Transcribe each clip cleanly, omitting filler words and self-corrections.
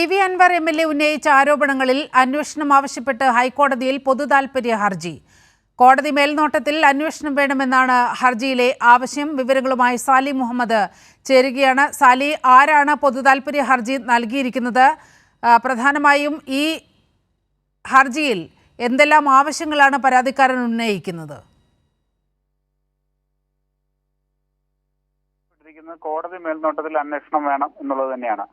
PV Anwar MLA ഉന്നയിച്ച ആരോപണങ്ങളിൽ അന്വേഷണം ആവശ്യപ്പെട്ട് ഹൈക്കോടതിയിൽ പൊതുതാൽപര്യ ഹർജി. കോടതി മേൽനോട്ടത്തിൽ അന്വേഷണം വേണമെന്നാണ് ഹർജിയിലെ ആവശ്യം. വിവരങ്ങളുമായി സാലി മുഹമ്മദ് ചേരുകയാണ്. സാലി, ആരാണ് പൊതുതാൽപര്യ ഹർജി നൽകിയിരിക്കുന്നത്? പ്രധാനമായും ഈ ഹർജിയിൽ എന്തെല്ലാം ആവശ്യങ്ങളാണ് പരാതിക്കാരൻ ഉന്നയിക്കുന്നത്? കോടതി മേൽനോട്ടത്തിൽ അന്വേഷണം വേണം എന്നുള്ളത് തന്നെയാണ്.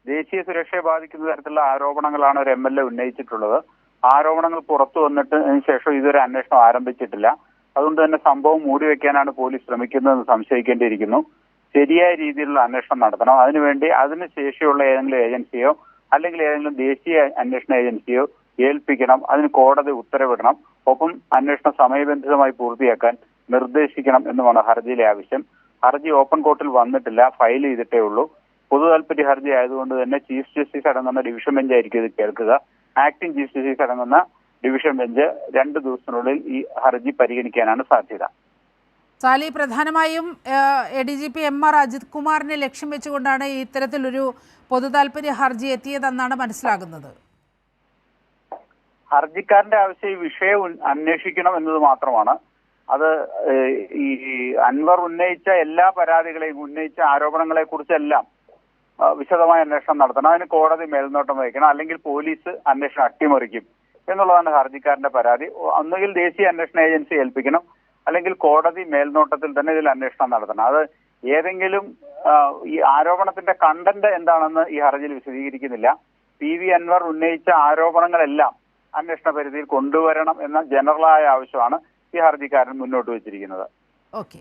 ദേശീയ സുരക്ഷയെ ബാധിക്കുന്ന തരത്തിലുള്ള ആരോപണങ്ങളാണ് ഒരു MLA ഉന്നയിച്ചിട്ടുള്ളത്. ആരോപണങ്ങൾ പുറത്തു വന്നിട്ടതിന് ശേഷം ഇതുവരെ അന്വേഷണം ആരംഭിച്ചിട്ടില്ല. അതുകൊണ്ട് തന്നെ സംഭവം മൂടിവെക്കാനാണ് പോലീസ് ശ്രമിക്കുന്നതെന്ന് സംശയിക്കേണ്ടിയിരിക്കുന്നു. ശരിയായ രീതിയിലുള്ള അന്വേഷണം നടത്തണം. അതിനുവേണ്ടി അതിന് ശേഷിയുള്ള ഏതെങ്കിലും ഏജൻസിയോ അല്ലെങ്കിൽ ഏതെങ്കിലും ദേശീയ അന്വേഷണ ഏജൻസിയോ ഏൽപ്പിക്കണം. അതിന് കോടതി ഉത്തരവിടണം. ഒപ്പം അന്വേഷണം സമയബന്ധിതമായി പൂർത്തിയാക്കാൻ നിർദ്ദേശിക്കണം എന്നുമാണ് ഹർജിയിലെ ആവശ്യം. ഹർജി ഓപ്പൺ കോർട്ടിൽ വന്നിട്ടില്ല, ഫയൽ ചെയ്തിട്ടേ ഉള്ളൂ. പൊതുതാൽപര്യ ഹർജി ആയതുകൊണ്ട് തന്നെ ചീഫ് ജസ്റ്റിസ് അടങ്ങുന്ന ഡിവിഷൻ ബെഞ്ചായിരിക്കും ഇത് കേൾക്കുക. ആക്ടിംഗ് ചീഫ് ജസ്റ്റിസ് അടങ്ങുന്ന ഡിവിഷൻ ബെഞ്ച് 2 ദിവസത്തിനുള്ളിൽ ഈ ഹർജി പരിഗണിക്കാനാണ് സാധ്യത. സാലി, പ്രധാനമായും ADGP MR അജിത് കുമാറിനെ ലക്ഷ്യം വെച്ചുകൊണ്ടാണ് ഇത്തരത്തിലൊരു പൊതുതാൽപര്യ ഹർജി എത്തിയതെന്നാണ് മനസ്സിലാകുന്നത്. ഹർജിക്കാരന്റെ ആവശ്യം ഈ വിഷയം അന്വേഷിക്കണം എന്നത് മാത്രമാണ്. അത് ഈ അൻവർ ഉന്നയിച്ച എല്ലാ പരാതികളെയും ഉന്നയിച്ച ആരോപണങ്ങളെ കുറിച്ചെല്ലാം വിശദമായ അന്വേഷണം നടത്തണം. അതിന് കോടതി മേൽനോട്ടം വഹിക്കണം, അല്ലെങ്കിൽ പോലീസ് അന്വേഷണം അട്ടിമറിക്കും എന്നുള്ളതാണ് ഹർജിക്കാരന്റെ പരാതി. ഒന്നുകിൽ ദേശീയ അന്വേഷണ ഏജൻസി ഏൽപ്പിക്കണം, അല്ലെങ്കിൽ കോടതി മേൽനോട്ടത്തിൽ തന്നെ ഇതിൽ അന്വേഷണം നടത്തണം. അത് ഏതെങ്കിലും ഈ ആരോപണത്തിന്റെ കണ്ടന്റ് എന്താണെന്ന് ഈ ഹർജിയിൽ വിശദീകരിക്കുന്നില്ല. PV അൻവർ ഉന്നയിച്ച ആരോപണങ്ങളെല്ലാം അന്വേഷണ പരിധിയിൽ കൊണ്ടുവരണം എന്ന ജനറലായ ആവശ്യമാണ് ഈ ഹർജിക്കാരൻ മുന്നോട്ട് വെച്ചിരിക്കുന്നത്. ഓക്കെ.